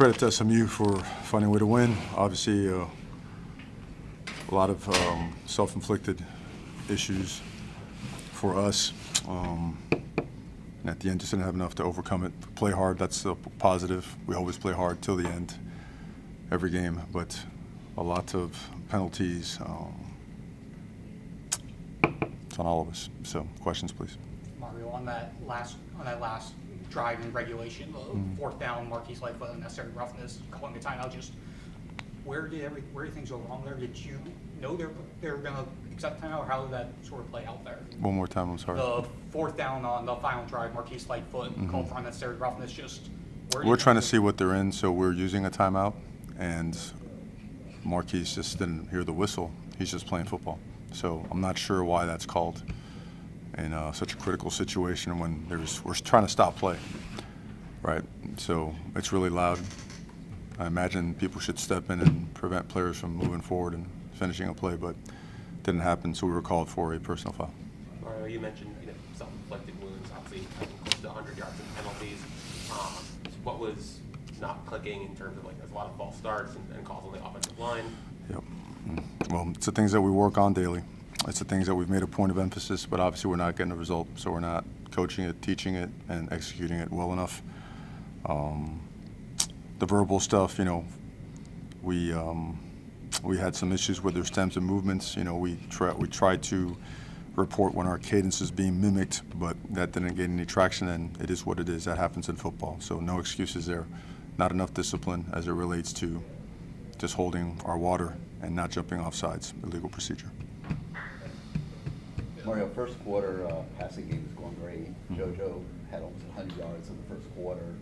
Credit to SMU for finding a way to win. Obviously, a lot of self-inflicted issues for us. And at the end, just didn't have enough to overcome it. Play hard, that's a positive. We always play hard till the end, every game, but a lot of penalties. It's on all of us. So, questions, please. Mario, on that last drive in regulation, fourth down, Marquise Lightfoot, unnecessary roughness, calling a timeout. Just where did things go wrong there? Did you know they were going to accept timeout, or how did that sort of play out there? One more time, I'm sorry. The fourth down on the final drive, Marquise Lightfoot called for unnecessary roughness. Just we're trying to see what they're in, so we're using a timeout, and Marquise just didn't hear the whistle. He's just playing football. So I'm not sure why that's called in such a critical situation when we're trying to stop play, right? So it's really loud. I imagine people should step in and prevent players from moving forward and finishing a play, but it didn't happen, so we were called for a personal foul. Mario, you mentioned self-inflicted wounds, obviously close to 100 yards in penalties. What was not clicking in terms of there's a lot of false starts and calls on the offensive line? Yep. Well, it's the things that we work on daily. It's the things that we've made a point of emphasis, but obviously we're not getting a result, so we're not coaching it, teaching it, and executing it well enough. The verbal stuff, we had some issues with their stems and movements. We tried to report when our cadence is being mimicked, but that didn't get any traction, and it is what it is. That happens in football, so no excuses there. Not enough discipline as it relates to just holding our water and not jumping off sides, illegal procedure. Mario, first quarter passing game is going great. JoJo had almost 100 yards in the first quarter.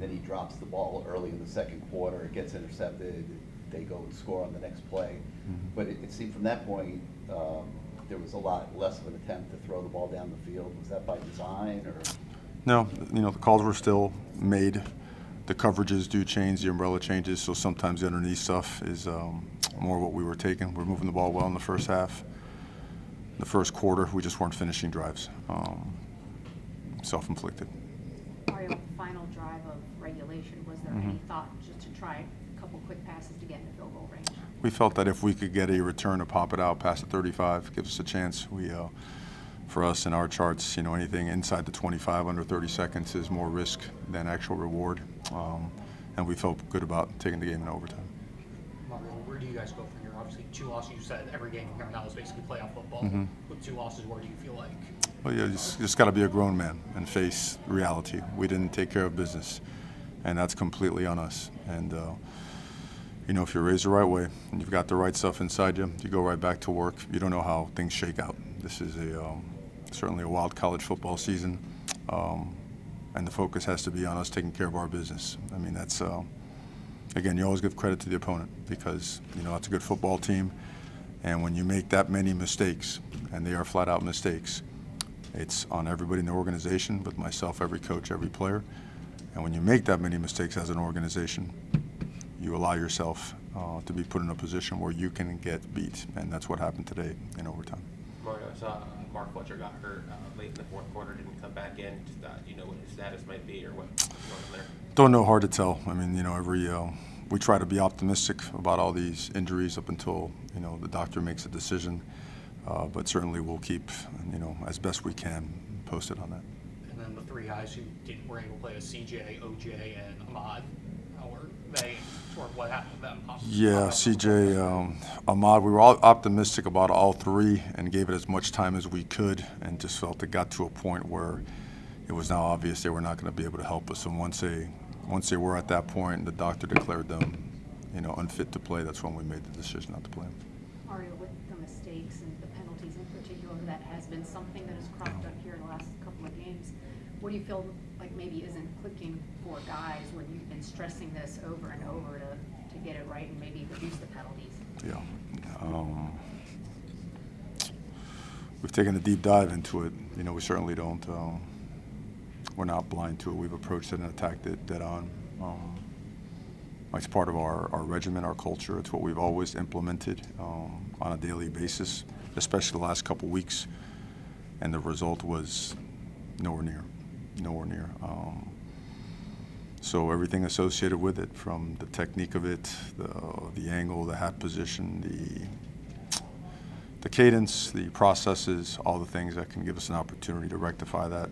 Then he drops the ball early in the second quarter. It gets intercepted. They go and score on the next play. But it seemed from that point there was a lot less of an attempt to throw the ball down the field. Was that by design or? No, the calls were still made. The coverages do change, the umbrella changes, so sometimes the underneath stuff is more what we were taking. We're moving the ball well in the first half. The first quarter, we just weren't finishing drives. Self-inflicted. Mario, final drive of regulation, was there any thought just to try a couple quick passes to get into field goal range? We felt that if we could get a return to pop it out past the 35, gives us a chance. For us in our charts, anything inside the 25 under 30 seconds is more risk than actual reward. And we felt good about taking the game in overtime. Mario, where do you guys go from here? Obviously, 2 losses. You said every game from here now is basically playoff football. With 2 losses, where do you feel like? Well, you just got to be a grown man and face reality. We didn't take care of business, and that's completely on us. And if you're raised the right way and you've got the right stuff inside you, you go right back to work. You don't know how things shake out. This is certainly a wild college football season, and the focus has to be on us taking care of our business. I mean, that's again, you always give credit to the opponent because that's a good football team, and when you make that many mistakes, and they are flat-out mistakes, it's on everybody in the organization, with myself, every coach, every player. And when you make that many mistakes as an organization, you allow yourself to be put in a position where you can get beat, and that's what happened today in overtime. Mario, I saw Mark Fletcher got hurt late in the fourth quarter, didn't come back in. Just, do you know what his status might be or what's going on there? Don't know, hard to tell. I mean, we try to be optimistic about all these injuries up until, the doctor makes a decision. But certainly we'll keep, as best we can, posted on that. And then the 3 guys who were able to play as CJ, OJ, and Ahmad, how were they? Sort of what happened with them? Yeah, CJ, Ahmad, we were all optimistic about all 3 and gave it as much time as we could, and just felt it got to a point where it was now obvious they were not going to be able to help us. And once they were at that point, the doctor declared them, unfit to play. That's when we made the decision not to play them. Mario, with the mistakes and the penalties in particular, that has been something that has cropped up here in the last couple of games. What do you feel like maybe isn't clicking for guys when you've been stressing this over and over to get it right and maybe reduce the penalties? Yeah. We've taken a deep dive into it. We certainly don't. We're not blind to it. We've approached it and attacked it dead on. It's part of our regimen, our culture. It's what we've always implemented on a daily basis, especially the last couple weeks. And the result was nowhere near. So everything associated with it, from the technique of it, the angle, the hat position, the cadence, the processes, all the things that can give us an opportunity to rectify that,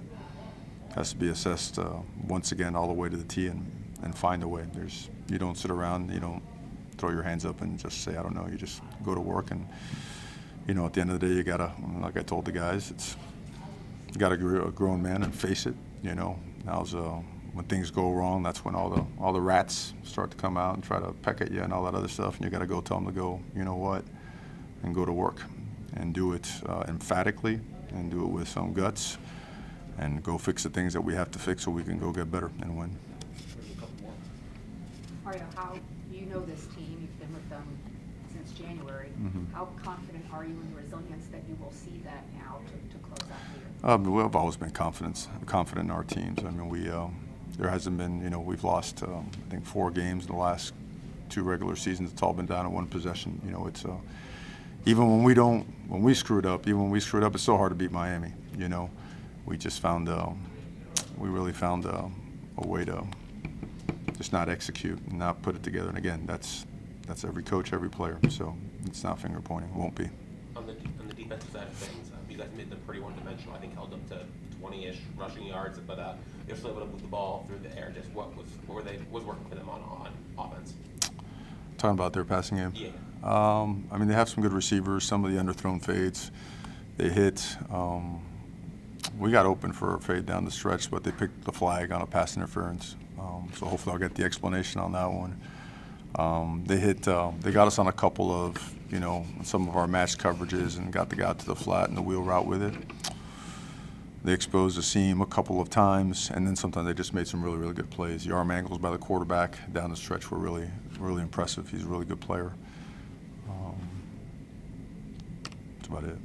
has to be assessed once again all the way to the tee and find a way. You don't sit around, you don't throw your hands up and just say, I don't know. You just go to work, and at the end of the day, you gotta, like I told the guys, you gotta be a grown man and face it. Now's when things go wrong, that's when all the rats start to come out and try to peck at you and all that other stuff, and you gotta go tell them to go, you know what, and go to work and do it emphatically and do it with some guts and go fix the things that we have to fix so we can go get better and win. Mario, how, you know this team, you've been with them since January. Mhm. How confident are you in the resilience that you will see that now to close out the year? We've always been confident in our teams. I mean, there hasn't been, we've lost, I think, 4 games in the last 2 regular seasons. It's all been down to 1 possession. It's even when we screwed up, it's so hard to beat Miami. We just we really found a way to just not execute and not put it together. And again, that's every coach, every player. So it's not finger pointing. It won't be. On the defensive side of things, you guys made them pretty one-dimensional. I think held them to 20-ish rushing yards, but you're still able to move the ball through the air. Just what was working for them on offense? Talking about their passing game? Yeah. I mean, they have some good receivers. Some of the underthrown fades, they hit. We got open for a fade down the stretch, but they picked the flag on a pass interference. So hopefully I'll get the explanation on that one. They got us on a couple of, some of our match coverages and got the guy to the flat and the wheel route with it. They exposed the seam a couple of times, and then sometimes they just made some really, really good plays. The arm angles by the quarterback down the stretch were really, really impressive. He's a really good player. That's about it.